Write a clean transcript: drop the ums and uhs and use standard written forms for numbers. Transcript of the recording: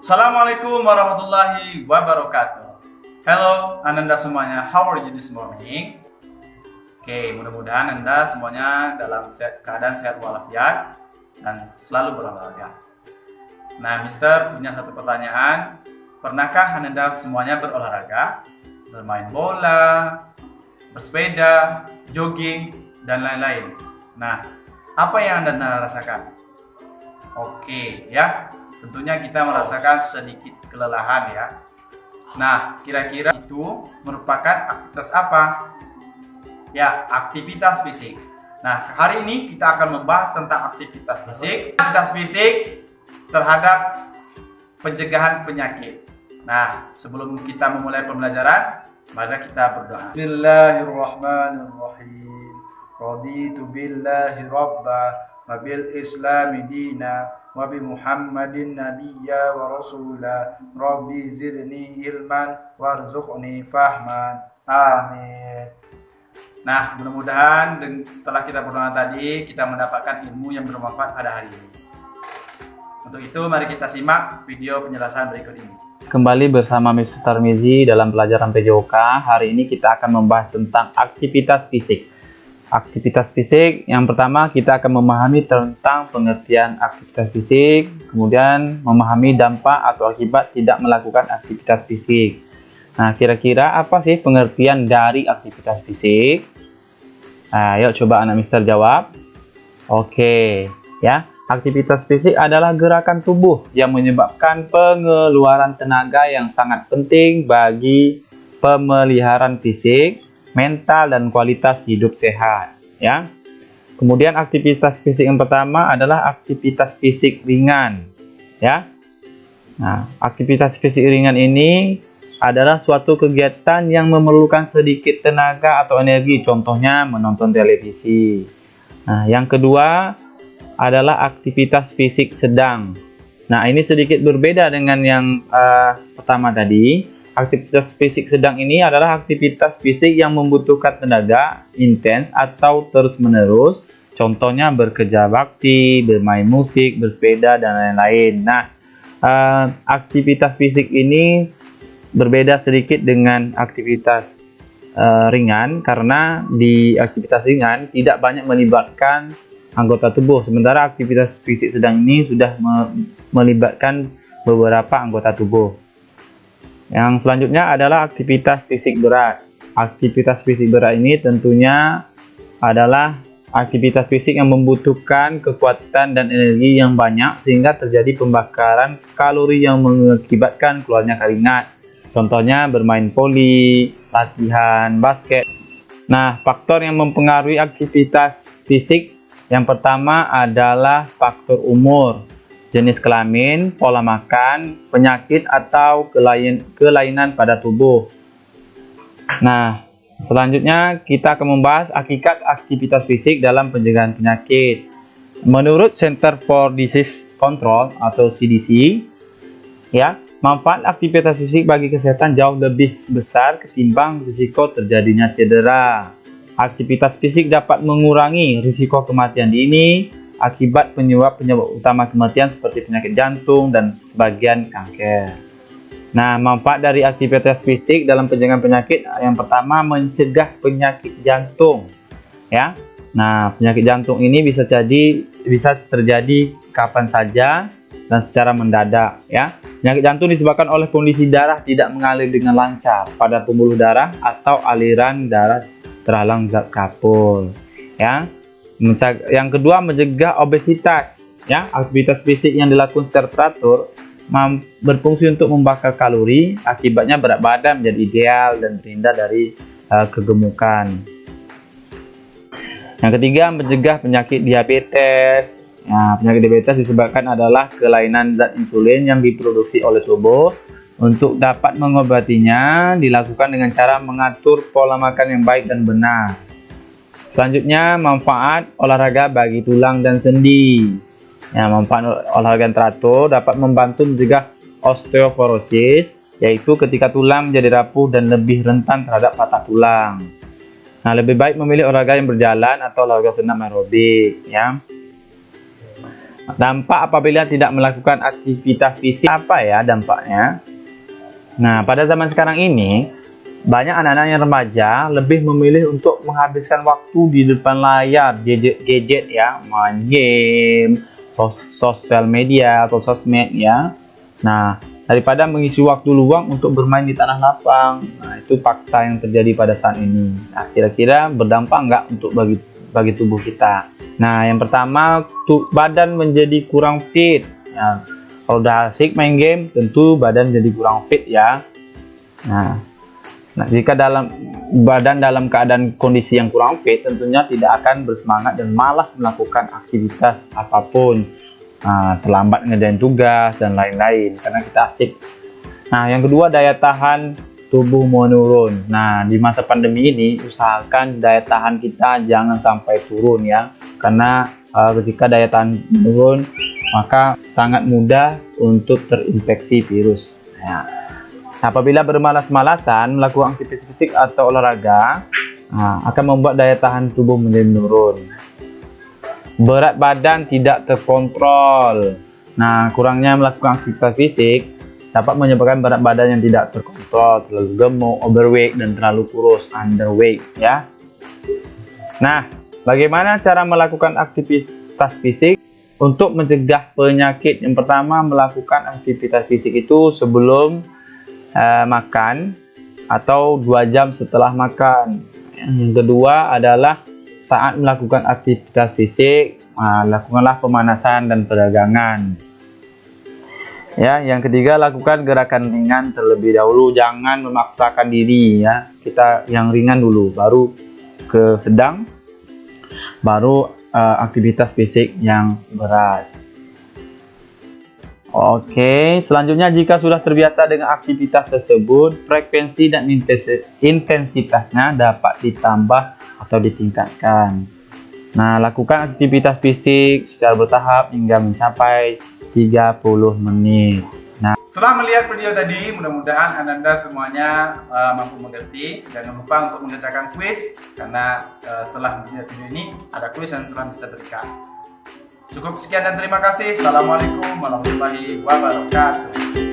Assalamualaikum warahmatullahi wabarakatuh. Hello, Ananda semuanya. How are you this morning? Oke, mudah-mudahan Anda semuanya dalam keadaan sehat walafiat dan selalu berolahraga. Nah, Mister punya satu pertanyaan. Pernahkah Anda semuanya berolahraga? Bermain bola, bersepeda, jogging, dan lain-lain. Nah, apa yang Anda rasakan? Oke, ya. Tentunya kita merasakan sedikit kelelahan ya. Nah, kira-kira itu merupakan aktivitas apa? Ya, aktivitas fisik. Nah, hari ini kita akan membahas tentang aktivitas fisik. Aktivitas fisik terhadap pencegahan penyakit. Nah, sebelum kita memulai pembelajaran, mari kita berdoa. Bismillahirrahmanirrahim. Raditu billahi rabba wa bil islami dina wa bi Muhammadin nabiyya wa rasula. Rabbi zidni ilman warzuqni fahman. Amin. Nah, mudah-mudahan setelah kita berdoa tadi, kita mendapatkan ilmu yang bermanfaat pada hari ini. Untuk itu, mari kita simak video penjelasan berikut ini. Kembali bersama Mr. Tarmizi dalam pelajaran PJOK. Hari ini kita akan membahas tentang aktivitas fisik. Aktivitas fisik, yang pertama kita akan memahami tentang pengertian aktivitas fisik, kemudian memahami dampak atau akibat tidak melakukan aktivitas fisik. Nah, kira-kira apa sih pengertian dari aktivitas fisik? Nah, yuk coba anak Mister jawab. Oke, ya. Aktivitas fisik adalah gerakan tubuh yang menyebabkan pengeluaran tenaga yang sangat penting bagi pemeliharaan fisik, mental, dan kualitas hidup sehat, ya. Kemudian aktivitas fisik yang pertama adalah aktivitas fisik ringan, ya. Nah, aktivitas fisik ringan ini adalah suatu kegiatan yang memerlukan sedikit tenaga atau energi, contohnya menonton televisi. Nah, yang kedua adalah aktivitas fisik sedang. Nah, ini sedikit berbeda dengan yang pertama tadi. Aktivitas fisik sedang ini adalah aktivitas fisik yang membutuhkan tenaga intens atau terus-menerus, contohnya bekerja bakti, bermain musik, bersepeda, dan lain-lain. Nah, aktivitas fisik ini berbeda sedikit dengan aktivitas ringan, karena di aktivitas ringan tidak banyak melibatkan anggota tubuh, sementara aktivitas fisik sedang ini sudah melibatkan beberapa anggota tubuh. Yang selanjutnya adalah aktivitas fisik berat. Aktivitas fisik berat ini tentunya adalah aktivitas fisik yang membutuhkan kekuatan dan energi yang banyak sehingga terjadi pembakaran kalori yang mengakibatkan keluarnya keringat. Contohnya bermain voli, latihan basket. Nah, faktor yang mempengaruhi aktivitas fisik yang pertama adalah faktor umur, jenis kelamin, pola makan, penyakit, atau kelainan pada tubuh. Nah, selanjutnya kita akan membahas hakikat aktivitas fisik dalam pencegahan penyakit. Menurut Center for Disease Control atau CDC, ya, manfaat aktivitas fisik bagi kesehatan jauh lebih besar ketimbang risiko terjadinya cedera. Aktivitas fisik dapat mengurangi risiko kematian dini akibat penyebab utama kematian seperti penyakit jantung dan sebagian kanker. Nah, manfaat dari aktivitas fisik dalam pencegahan penyakit yang pertama mencegah penyakit jantung, ya. Nah, penyakit jantung ini bisa terjadi kapan saja dan secara mendadak, ya. Penyakit jantung disebabkan oleh kondisi darah tidak mengalir dengan lancar pada pembuluh darah atau aliran darah terhalang zat kapur, ya. Yang kedua, mencegah obesitas, ya. Aktivitas fisik yang dilakukan secara teratur berfungsi untuk membakar kalori, akibatnya berat badan menjadi ideal dan terhindar dari kegemukan. Yang ketiga, mencegah penyakit diabetes. Ya, penyakit diabetes disebabkan adalah kelainan zat insulin yang diproduksi oleh tubuh. Untuk dapat mengobatinya dilakukan dengan cara mengatur pola makan yang baik dan benar. Selanjutnya, manfaat olahraga bagi tulang dan sendi. Ya, manfaat olahraga yang teratur dapat membantu mencegah osteoporosis, yaitu ketika tulang menjadi rapuh dan lebih rentan terhadap patah tulang. Nah, lebih baik memilih olahraga yang berjalan atau olahraga senam aerobik, ya. Dampak apabila tidak melakukan aktivitas fisik, apa ya dampaknya? Nah, pada zaman sekarang ini, banyak anak-anak yang remaja lebih memilih untuk menghabiskan waktu di depan layar gadget ya, main game, sosial media atau sosmed ya. Nah, daripada mengisi waktu luang untuk bermain di tanah lapang. Nah, itu fakta yang terjadi pada saat ini. Nah, kira-kira berdampak nggak untuk bagi tubuh kita? Nah, yang pertama, badan menjadi kurang fit. Nah, kalau udah asik main game, tentu badan jadi kurang fit ya. Nah, jika badan dalam keadaan kondisi yang kurang fit, tentunya tidak akan bersemangat dan malas melakukan aktivitas apapun. Nah, terlambat ngerjain tugas dan lain-lain karena kita asik. Nah, yang kedua, daya tahan tubuh menurun. Nah, di masa pandemi ini usahakan daya tahan kita jangan sampai turun ya, karena ketika daya tahan menurun maka sangat mudah untuk terinfeksi virus. Nah, apabila bermalas-malasan melakukan aktivitas fisik atau olahraga, akan membuat daya tahan tubuh menjadi menurun. Berat badan tidak terkontrol. Nah, kurangnya melakukan aktivitas fisik dapat menyebabkan berat badan yang tidak terkontrol, terlalu gemuk, overweight, dan terlalu kurus, underweight ya. Nah, bagaimana cara melakukan aktivitas fisik untuk mencegah penyakit? Yang pertama, melakukan aktivitas fisik itu sebelum makan atau 2 jam setelah makan. Yang kedua adalah saat melakukan aktivitas fisik, lakukanlah pemanasan dan peregangan. Ya, yang ketiga, lakukan gerakan ringan terlebih dahulu, jangan memaksakan diri ya. Kita yang ringan dulu, baru ke sedang, baru aktivitas fisik yang berat. Oke, selanjutnya jika sudah terbiasa dengan aktivitas tersebut, frekuensi dan intensitasnya dapat ditambah atau ditingkatkan. Nah, lakukan aktivitas fisik secara bertahap hingga mencapai 30 menit. Nah, setelah melihat video tadi, mudah-mudahan Ananda semuanya mampu mengerti. Jangan lupa untuk mengerjakan kuis, karena setelah melihat video ini ada kuis yang telah bisa berikan. Cukup sekian dan terima kasih. Assalamualaikum warahmatullahi wabarakatuh.